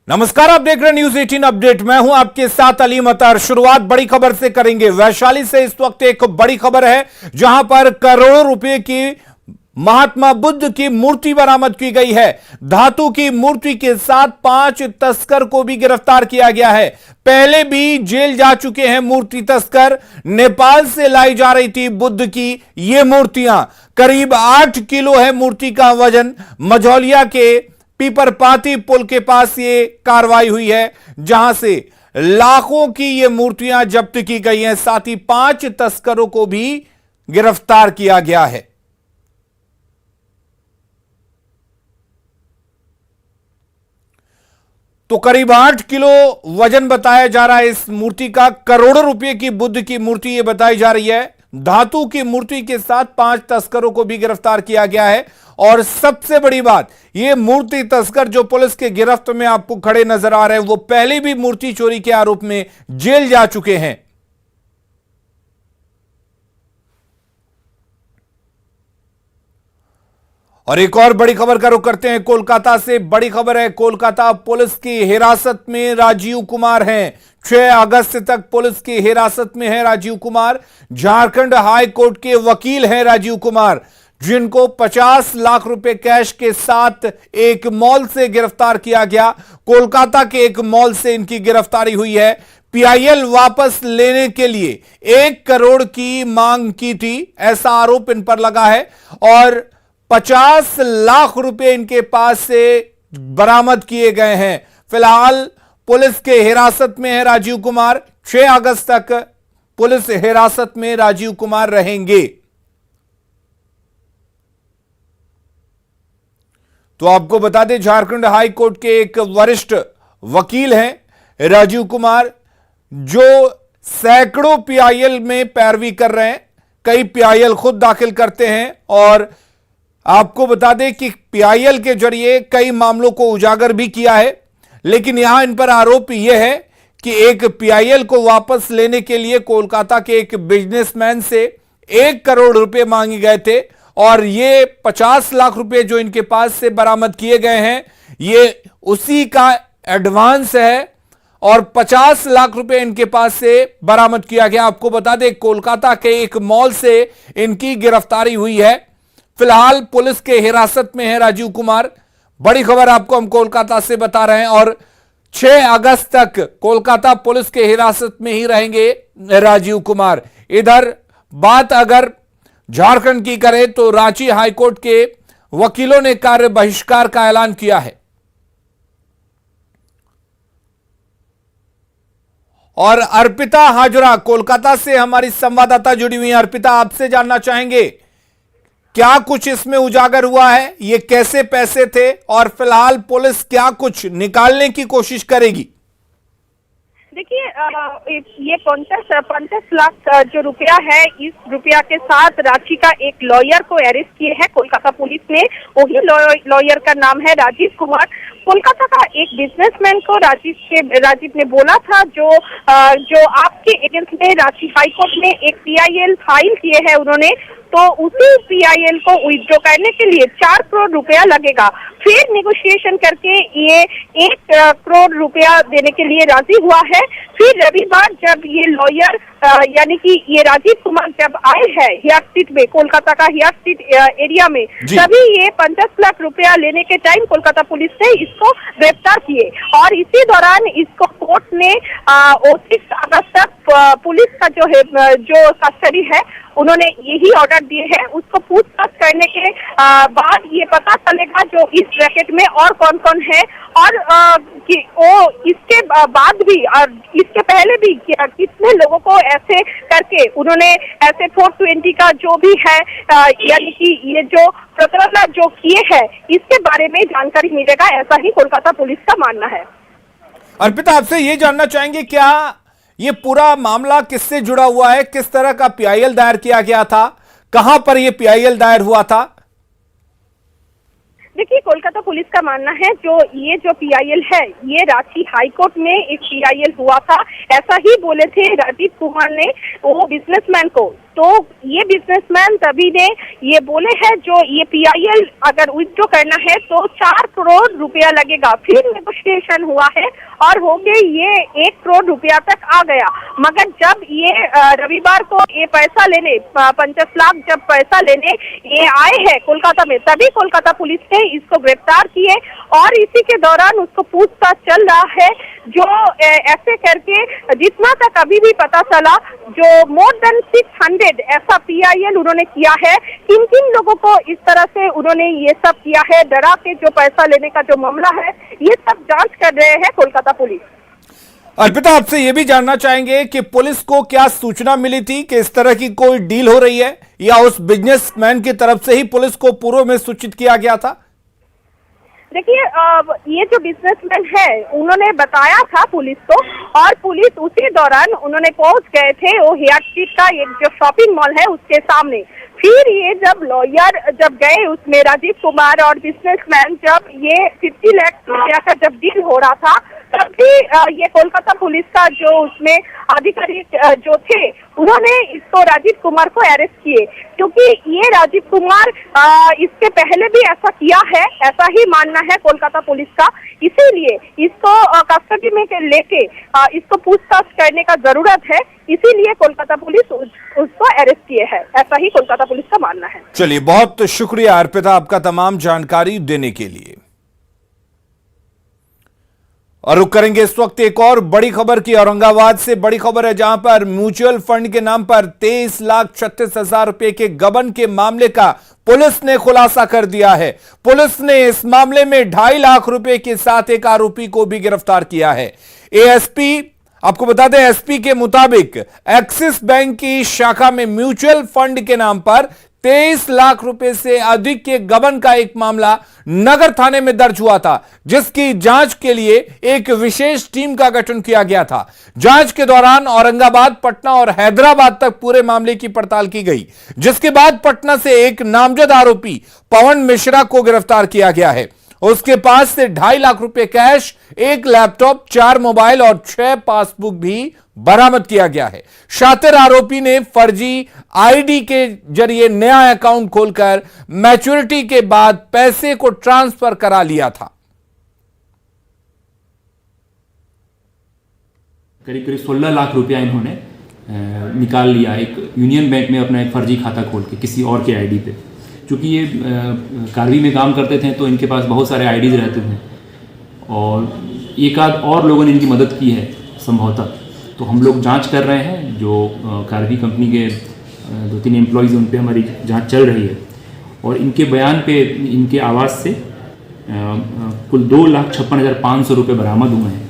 नमस्कार, आप देख रहे हैं न्यूज 18 अपडेट। मैं हूं आपके साथ अलीम अतर। शुरुआत बड़ी खबर से करेंगे। वैशाली से इस वक्त एक बड़ी खबर है जहां पर करोड़ों रुपए की महात्मा बुद्ध की मूर्ति बरामद की गई है। धातु की मूर्ति के साथ 5 तस्कर को भी गिरफ्तार किया गया है। पहले भी जेल जा चुके हैं मूर्ति तस्कर। नेपाल से लाई जा रही थी बुद्ध की ये मूर्तियां। करीब 8 किलो है मूर्ति का वजन। मझौलिया के पीपरपाती पुल के पास ये कार्रवाई हुई है जहां से लाखों की ये मूर्तियां जब्त की गई हैं। साथ ही 5 तस्करों को भी गिरफ्तार किया गया है। तो करीब 8 किलो वजन बताया जा रहा है इस मूर्ति का। करोड़ों रुपए की बुद्ध की मूर्ति ये बताई जा रही है। धातु की मूर्ति के साथ 5 तस्करों को भी गिरफ्तार किया गया है। और सबसे बड़ी बात, ये मूर्ति तस्कर जो पुलिस के गिरफ्त में आपको खड़े नजर आ रहे हैं, वो पहले भी मूर्ति चोरी के आरोप में जेल जा चुके हैं। और एक और बड़ी खबर का रुख करते हैं कोलकाता से। बड़ी खबर है, कोलकाता पुलिस की हिरासत में राजीव कुमार हैं। 6 अगस्त तक पुलिस की हिरासत में है राजीव कुमार। झारखंड हाई कोर्ट के वकील हैं राजीव कुमार, जिनको 50 लाख रुपए कैश के साथ एक मॉल से गिरफ्तार किया गया। कोलकाता के एक मॉल से इनकी गिरफ्तारी हुई है। पीआईएल वापस लेने के लिए 1 करोड़ की मांग की थी, ऐसा आरोप इन पर लगा है। और 50 लाख रुपए इनके पास से बरामद किए गए हैं। फिलहाल पुलिस के हिरासत में है राजीव कुमार। 6 अगस्त तक पुलिस हिरासत में राजीव कुमार रहेंगे। तो आपको बता दें, झारखंड हाई कोर्ट के एक वरिष्ठ वकील हैं राजीव कुमार, जो सैकड़ों पीआईएल में पैरवी कर रहे हैं। कई पीआईएल खुद दाखिल करते हैं। और आपको बता दें कि पीआईएल के जरिए कई मामलों को उजागर भी किया है। लेकिन यहां इन पर आरोप यह है कि एक पीआईएल को वापस लेने के लिए कोलकाता के एक बिजनेसमैन से 1 करोड़ रुपए मांगे गए थे। और ये 50 लाख रुपए जो इनके पास से बरामद किए गए हैं, ये उसी का एडवांस है। और 50 लाख रुपए इनके पास से बरामद किया गया। आपको बता दें, कोलकाता के एक मॉल से इनकी गिरफ्तारी हुई है। फिलहाल पुलिस के हिरासत में है राजीव कुमार। बड़ी खबर आपको हम कोलकाता से बता रहे हैं। और 6 अगस्त तक कोलकाता पुलिस के हिरासत में ही रहेंगे राजीव कुमार। इधर बात अगर झारखंड की करें तो रांची हाईकोर्ट के वकीलों ने कार्य बहिष्कार का ऐलान किया है। और अर्पिता हाजरा कोलकाता से हमारी संवाददाता जुड़ी हुई है। अर्पिता, आपसे जानना चाहेंगे क्या कुछ इसमें उजागर हुआ है, ये कैसे पैसे थे, और फिलहाल पुलिस क्या कुछ निकालने की कोशिश करेगी? देखिए, ये 50 लाख जो रुपया है, इस रुपया के साथ रांची का एक लॉयर को अरेस्ट किए हैं कोलकाता पुलिस ने। वही लॉयर का नाम है राजीव कुमार। कोलकाता का एक बिजनेसमैन को राजीव ने बोला था, जो आपके एजेंट में रांची हाईकोर्ट में एक पीआईएल फाइल किए हैं उन्होंने, तो उसी पीआईएल को विथड्रॉ करने के लिए 4 करोड़ रुपया लगेगा। फिर नेगोशिएशन करके ये 1 करोड़ रुपया देने के लिए राजी हुआ है। फिर रविवार जब ये लॉयर यानी कि ये राजीव कुमार जब आए हैं हियाक स्ट्रीट में, कोलकाता का हियाक स्ट्रीट एरिया में, तभी ये 50 लाख रुपया लेने के टाइम कोलकाता पुलिस ने इसको गिरफ्तार किए। और इसी दौरान इसको कोर्ट ने 29 अगस्त तक पुलिस का जो कस्टडी है, उन्होंने यही ऑर्डर दिए हैं। उसको पूछताछ करने के बाद ये पता चलेगा जो इस रैकेट में और कौन कौन है। और कि वो इसके बाद भी और इसके पहले भी कितने लोगों को ऐसे करके उन्होंने ऐसे 420 का जो भी है, यानी कि ये जो प्रकरण जो किए हैं, इसके बारे में जानकारी मिलेगा, ऐसा ही कोलकाता पुलिस का मानना है। अर्पिता, आपसे ये जानना चाहेंगे, क्या ये पूरा मामला किससे जुड़ा हुआ है? किस तरह का पीआईएल दायर किया गया था? कहां पर यह पीआईएल दायर हुआ था? देखिए, कोलकाता पुलिस का मानना है ये जो पीआईएल है, ये रांची हाईकोर्ट में एक पीआईएल हुआ था, ऐसा ही बोले थे राजीव कुमार ने वो बिजनेसमैन को। तो ये बिजनेसमैन तभी ने ये बोले हैं जो ये PIL अगर विथड्रॉ करना है तो 4 करोड़ रुपया लगेगा। फिर नेगोशिएशन हुआ है और हो गए ये 1 करोड़ रुपया तक आ गया। मगर जब ये रविवार को ये पैसा लेने 50 लाख जब पैसा लेने ये आए हैं कोलकाता में, तभी कोलकाता पुलिस ने इसको गिरफ्तार किए और इसी के दौरान उसको पूछताछ चल रहा है। जो ऐसे करके जितना तक अभी भी पता चला जो मोर देन 600 ऐसा PIL उन्होंने किया है। किन किन लोगों को इस तरह से उन्होंने ये सब किया है, डरा के जो पैसा लेने का जो मामला है, ये सब जांच कर रहे हैं कोलकाता पुलिस। अर्पिता, आपसे यह भी जानना चाहेंगे कि पुलिस को क्या सूचना मिली थी कि इस तरह की कोई डील हो रही है, या उस बिजनेसमैन की तरफ से ही पुलिस को पूर्व में सूचित किया गया था? देखिए, ये जो बिजनेसमैन है उन्होंने बताया था पुलिस को और पुलिस उसी दौरान उन्होंने पहुंच गए थे वो हेयर स्ट्रीट का एक जो शॉपिंग मॉल है उसके सामने। फिर ये जब लॉयर जब गए उसमें राजीव कुमार और बिजनेसमैन जब ये 50 लाख रुपया का जब डील हो रहा था तब भी ये कोलकाता पुलिस का जो उसमें अधिकारी जो थे उन्होंने इसको राजीव कुमार को अरेस्ट किए, क्योंकि ये राजीव कुमार इसके पहले भी ऐसा किया है, ऐसा ही मानना है कोलकाता पुलिस का। इसीलिए इसको कस्टडी में लेके इसको पूछताछ करने का जरूरत है, इसीलिए कोलकाता पुलिस उसको अरेस्ट किए है, ऐसा ही कोलकाता पुलिस का मानना है। चलिए, बहुत शुक्रिया अर्पिता आपका तमाम जानकारी देने के लिए। और रुक करेंगे इस वक्त एक और बड़ी खबर की। औरंगाबाद से बड़ी खबर है, जहां पर म्यूचुअल फंड के नाम पर 23,36,000 रुपए के गबन के मामले का पुलिस ने खुलासा कर दिया है। पुलिस ने इस मामले में 2.5 लाख रुपए के साथ एक आरोपी को भी गिरफ्तार किया है। एएसपी, आपको बता दें, एसपी के मुताबिक एक्सिस बैंक की शाखा में म्यूचुअल फंड के नाम पर 23 लाख रुपए से अधिक के गबन का एक मामला नगर थाने में दर्ज हुआ था, जिसकी जांच के लिए एक विशेष टीम का गठन किया गया था। जांच के दौरान औरंगाबाद, पटना और हैदराबाद तक पूरे मामले की पड़ताल की गई, जिसके बाद पटना से एक नामजद आरोपी पवन मिश्रा को गिरफ्तार किया गया है। उसके पास से 2.5 लाख रुपए कैश, 1 लैपटॉप, 4 मोबाइल और 6 पासबुक भी बरामद किया गया है। शातिर आरोपी ने फर्जी आईडी के जरिए नया अकाउंट खोलकर मैच्योरिटी के बाद पैसे को ट्रांसफर करा लिया था। करीब करीब 16 लाख रुपया इन्होंने निकाल लिया एक यूनियन बैंक में अपना एक फर्जी खाता खोल के किसी और के आईडी पे। चूँकि ये कार्वी में काम करते थे तो इनके पास बहुत सारे आईडीज रहते थे और एक आध और लोगों ने इनकी मदद की है संभवतः। तो हम लोग जांच कर रहे हैं, जो कार्वी कंपनी के 2-3 एम्प्लॉयज़ उन पे हमारी जांच चल रही है और इनके बयान पे इनके आवाज़ से कुल 2,56,500 रुपये बरामद हुए हैं।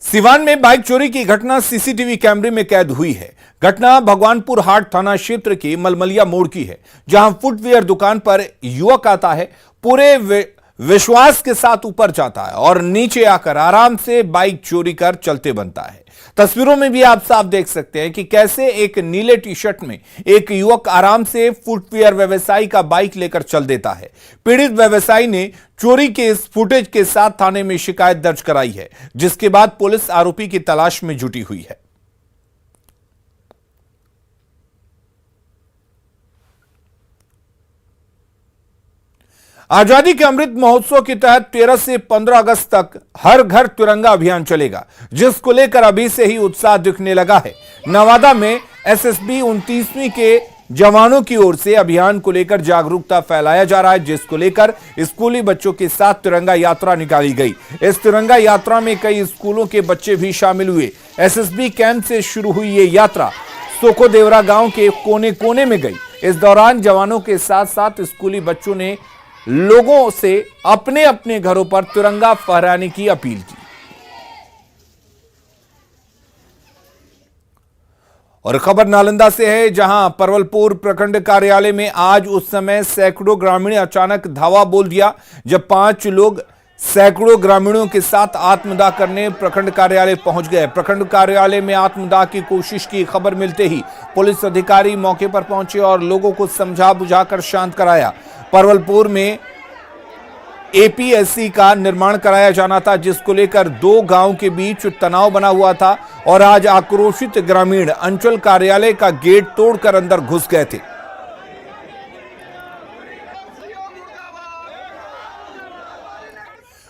सिवान में बाइक चोरी की घटना सीसीटीवी कैमरे में कैद हुई है। घटना भगवानपुर हाट थाना क्षेत्र के मलमलिया मोड़ की है, जहां फुटवियर दुकान पर युवक आता है, पूरे विश्वास के साथ ऊपर जाता है और नीचे आकर आराम से बाइक चोरी कर चलते बनता है। तस्वीरों में भी आप साफ देख सकते हैं कि कैसे एक नीले टी शर्ट में एक युवक आराम से फुटवियर व्यवसायी का बाइक लेकर चल देता है। पीड़ित व्यवसायी ने चोरी के इस फुटेज के साथ थाने में शिकायत दर्ज कराई है, जिसके बाद पुलिस आरोपी की तलाश में जुटी हुई है। आजादी के अमृत महोत्सव के तहत 13 से 15 अगस्त तक हर घर तिरंगा अभियान चलेगा, जिसको लेकर अभी से ही उत्साह दिखने लगा है। नवादा में एसएसबी 29वीं के जवानों की ओर से अभियान को लेकर जागरूकता फैलाया जा रहा है, जिसको लेकर स्कूली बच्चों के साथ तिरंगा यात्रा निकाली गई। इस तिरंगा यात्रा में कई स्कूलों के बच्चे भी शामिल हुए। एसएसबी कैंप से शुरू हुई ये यात्रा सोको देवरा गांव के कोने कोने में गई। इस दौरान जवानों के साथ साथ स्कूली बच्चों ने लोगों से अपने अपने घरों पर तिरंगा फहराने की अपील की। और खबर नालंदा से है, जहां परवलपुर प्रखंड कार्यालय में आज उस समय सैकड़ों ग्रामीण अचानक धावा बोल दिया, जब 5 लोग सैकड़ों ग्रामीणों के साथ आत्मदाह करने प्रखंड कार्यालय पहुंच गए। प्रखंड कार्यालय में आत्मदाह की कोशिश की खबर मिलते ही पुलिस अधिकारी मौके पर पहुंचे और लोगों को समझा बुझाकर शांत कराया। परवलपुर में एपीएससी का निर्माण कराया जाना था, जिसको लेकर दो गांव के बीच तनाव बना हुआ था और आज आक्रोशित ग्रामीण अंचल कार्यालय का गेट तोड़कर अंदर घुस गए थे।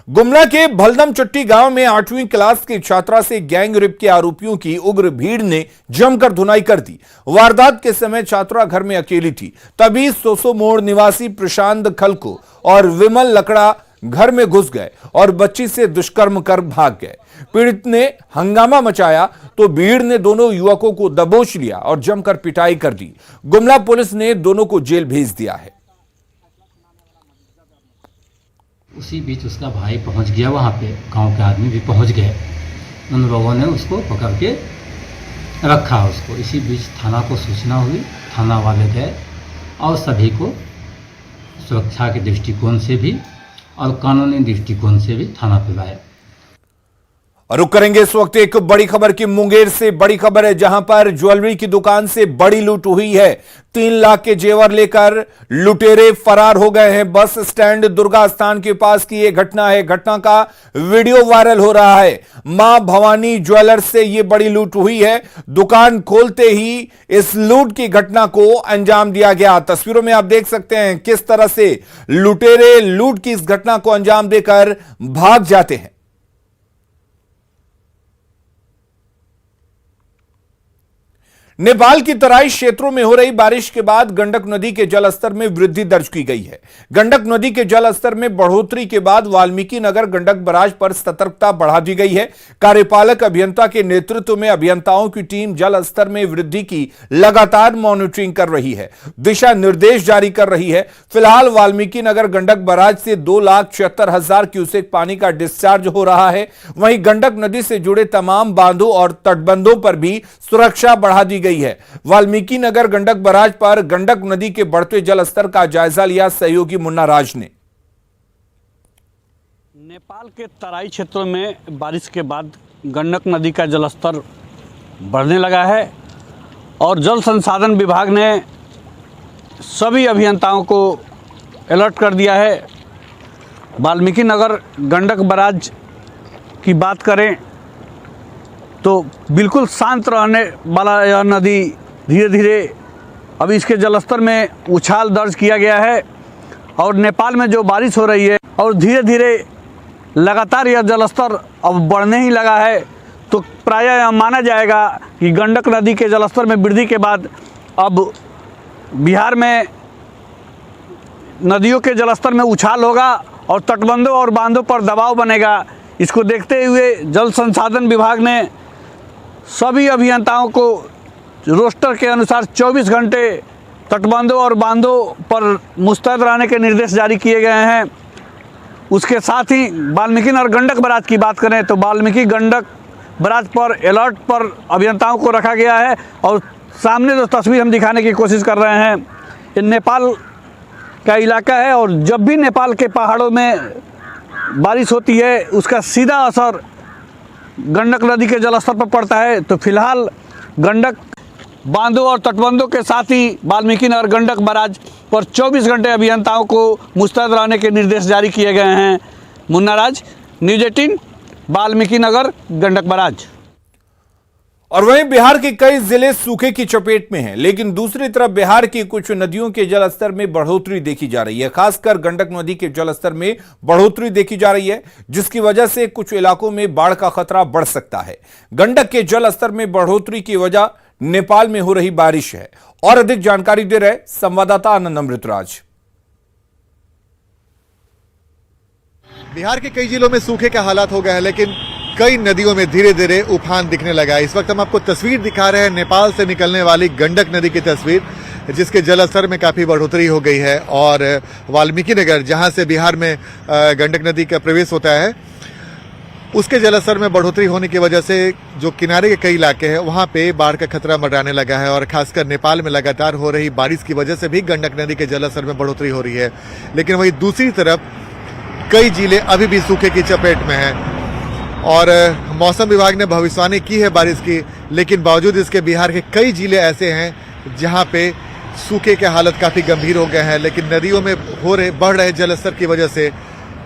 गुमला के भलदम चट्टी गांव में 8वीं क्लास की छात्रा से गैंग रेप के आरोपियों की उग्र भीड़ ने जमकर धुनाई कर दी। वारदात के समय छात्रा घर में अकेली थी, तभी सोसो मोड़ निवासी प्रशांत खलको और विमल लकड़ा घर में घुस गए और बच्ची से दुष्कर्म कर भाग गए। पीड़ित ने हंगामा मचाया तो भीड़ ने दोनों युवकों को दबोच लिया और जमकर पिटाई कर दी। गुमला पुलिस ने दोनों को जेल भेज दिया है। उसी बीच उसका भाई पहुंच गया, वहाँ पे गांव के आदमी भी पहुंच गए। उन लोगों ने उसको पकड़ के रखा उसको। इसी बीच थाना को सूचना हुई, थाना वाले गए और सभी को सुरक्षा के दृष्टिकोण से भी और कानूनी दृष्टिकोण से भी थाना पे लाए। रुक करेंगे इस वक्त एक बड़ी खबर की। मुंगेर से बड़ी खबर है, जहां पर ज्वेलरी की दुकान से बड़ी लूट हुई है। 3 लाख के जेवर लेकर लुटेरे फरार हो गए हैं। बस स्टैंड दुर्गा स्थान के पास की यह घटना है। घटना का वीडियो वायरल हो रहा है। मां भवानी ज्वेलर्स से यह बड़ी लूट हुई है। दुकान खोलते ही इस लूट की घटना को अंजाम दिया गया। तस्वीरों में आप देख सकते हैं किस तरह से लुटेरे लूट की इस घटना को अंजाम देकर भाग जाते हैं। नेपाल की तराई क्षेत्रों में हो रही बारिश के बाद गंडक नदी के जलस्तर में वृद्धि दर्ज की गई है। गंडक नदी के जलस्तर में बढ़ोतरी के बाद वाल्मीकि नगर गंडक बराज पर सतर्कता बढ़ा दी गई है। कार्यपालक अभियंता के नेतृत्व में अभियंताओं की टीम जलस्तर में वृद्धि की लगातार मॉनिटरिंग कर रही है, दिशा निर्देश जारी कर रही है। फिलहाल वाल्मीकि नगर गंडक बराज से 2,76,000 क्यूसेक पानी का डिस्चार्ज हो रहा है। वहीं गंडक नदी से जुड़े तमाम बांधों और तटबंधों पर भी सुरक्षा बढ़ा दी गई है। वाल्मीकि नगर गंडक बराज पर गंडक नदी के बढ़ते जलस्तर का जायजा लिया सहयोगी मुन्ना राज ने। नेपाल के तराई क्षेत्रों में बारिश के बाद गंडक नदी का जलस्तर बढ़ने लगा है और जल संसाधन विभाग ने सभी अभियंताओं को अलर्ट कर दिया है। वाल्मीकि नगर गंडक बराज की बात करें तो बिल्कुल शांत रहने वाला यह नदी धीरे धीरे अब इसके जलस्तर में उछाल दर्ज किया गया है और नेपाल में जो बारिश हो रही है और धीरे धीरे लगातार यह जलस्तर अब बढ़ने ही लगा है, तो प्रायः यह माना जाएगा कि गंडक नदी के जलस्तर में वृद्धि के बाद अब बिहार में नदियों के जलस्तर में उछाल होगा और तटबंधों और बांधों पर दबाव बनेगा। इसको देखते हुए जल संसाधन विभाग ने सभी अभियंताओं को रोस्टर के अनुसार 24 घंटे तटबंधों और बांधों पर मुस्तैद रहने के निर्देश जारी किए गए हैं। उसके साथ ही वाल्मीकि नगर गंडक बराज की बात करें तो वाल्मीकि गंडक बराज पर अलर्ट पर अभियंताओं को रखा गया है और सामने जो तस्वीर हम दिखाने की कोशिश कर रहे हैं, ये नेपाल का इलाका है और जब भी नेपाल के पहाड़ों में बारिश होती है उसका सीधा असर गंडक नदी के जलस्तर पर पड़ता है। तो फिलहाल गंडक बांधों और तटबंधों के साथ ही वाल्मीकि नगर गंडक बराज पर 24 घंटे अभियंताओं को मुस्तैद रहने के निर्देश जारी किए गए हैं। मुन्ना राज, न्यूज़ 18, वाल्मीकि नगर गंडक बराज। और वहीं बिहार के कई जिले सूखे की चपेट में हैं, लेकिन दूसरी तरफ बिहार की कुछ नदियों के जलस्तर में बढ़ोतरी देखी जा रही है। खासकर गंडक नदी के जलस्तर में बढ़ोतरी देखी जा रही है, जिसकी वजह से कुछ इलाकों में बाढ़ का खतरा बढ़ सकता है। गंडक के जलस्तर में बढ़ोतरी की वजह नेपाल में हो रही बारिश है। और अधिक जानकारी दे रहे संवाददाता आनंद अमृतराज। बिहार के कई जिलों में सूखे का हालात हो गया है, लेकिन कई नदियों में धीरे धीरे उफान दिखने लगा है। इस वक्त हम आपको तस्वीर दिखा रहे हैं नेपाल से निकलने वाली गंडक नदी की तस्वीर, जिसके जलस्तर में काफी बढ़ोतरी हो गई है। और वाल्मीकि नगर, जहां से बिहार में गंडक नदी का प्रवेश होता है, उसके जलस्तर में बढ़ोतरी होने की वजह से जो किनारे के कई इलाके हैं वहां पे बाढ़ का खतरा मंडराने लगा है। और खासकर नेपाल में लगातार हो रही बारिश की वजह से भी गंडक नदी के जलस्तर में बढ़ोतरी हो रही है। लेकिन वहीं दूसरी तरफ कई जिले अभी भी सूखे की चपेट में हैं और मौसम विभाग ने भविष्यवाणी की है बारिश की, लेकिन बावजूद इसके बिहार के कई जिले ऐसे हैं जहां पे सूखे के हालत काफी गंभीर हो गए हैं। लेकिन नदियों में बढ़ रहे जलस्तर की वजह से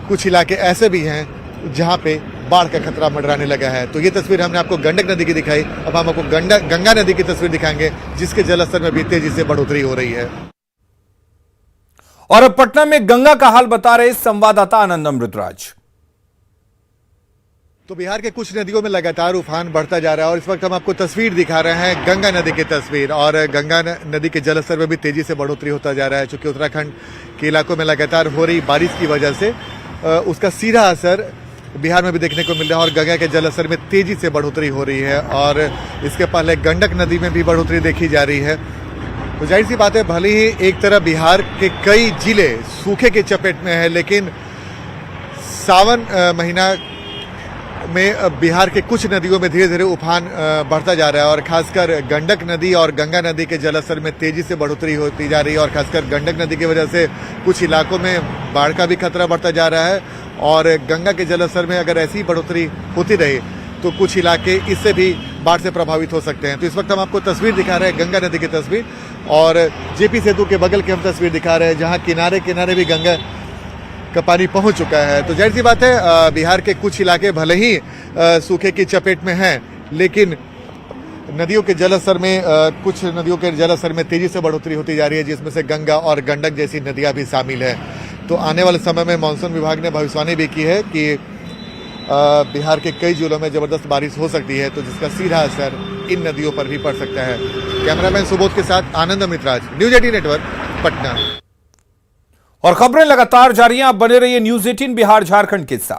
कुछ इलाके ऐसे भी हैं जहां पे बाढ़ का खतरा मंडराने लगा है। तो ये तस्वीर हमने आपको गंडक नदी की दिखाई, अब हम आपको गंगा नदी की तस्वीर दिखाएंगे जिसके जलस्तर में भी तेजी से बढ़ोतरी हो रही है। और अब पटना में गंगा का हाल बता रहे संवाददाता आनंद अमृतराज। तो बिहार के कुछ नदियों में लगातार उफान बढ़ता जा रहा है और इस वक्त हम आपको तस्वीर दिखा रहे हैं गंगा नदी की तस्वीर। और गंगा नदी के जलस्तर में भी तेजी से बढ़ोतरी होता जा रहा है, चूंकि उत्तराखंड के इलाकों में लगातार हो रही बारिश की वजह से उसका सीधा असर बिहार में भी देखने को मिल रहा है और गंगा के जलस्तर में तेजी से बढ़ोतरी हो रही है। और इसके पहले गंडक नदी में भी बढ़ोतरी देखी जा रही है। तो जाहिर सी बात है, भले ही एक तरफ बिहार के कई जिले सूखे की चपेट में है, लेकिन सावन महीना में बिहार के कुछ नदियों में धीरे धीरे उफान बढ़ता जा रहा है और खासकर गंडक नदी और गंगा नदी के जलस्तर में तेजी से बढ़ोतरी होती जा रही है। और खासकर गंडक नदी की वजह से कुछ इलाकों में बाढ़ का भी खतरा बढ़ता जा रहा है और गंगा के जलस्तर में अगर ऐसी बढ़ोतरी होती रही तो कुछ इलाके इससे भी बाढ़ से प्रभावित हो सकते हैं। तो इस वक्त हम आपको तस्वीर दिखा रहे हैं गंगा नदी की तस्वीर और जेपी सेतु के बगल की हम तस्वीर दिखा रहे हैं जहां किनारे किनारे भी गंगा का पानी पहुंच चुका है। तो जाहिर सी बात है, बिहार के कुछ इलाके भले ही सूखे की चपेट में हैं, लेकिन नदियों के जलस्तर में कुछ नदियों के जलस्तर में तेजी से बढ़ोतरी होती जा रही है, जिसमें से गंगा और गंडक जैसी नदियां भी शामिल है। तो आने वाले समय में मानसून विभाग ने भविष्यवाणी भी की है कि बिहार के कई जिलों में जबरदस्त बारिश हो सकती है, तो जिसका सीधा असर इन नदियों पर भी पड़ सकता है। कैमरामैन सुबोध के साथ आनंद अमृतराज, न्यूज 18 नेटवर्क, पटना। और खबरें लगातार जारी हैं, आप बने रहिए न्यूज 18 बिहार झारखंड के साथ।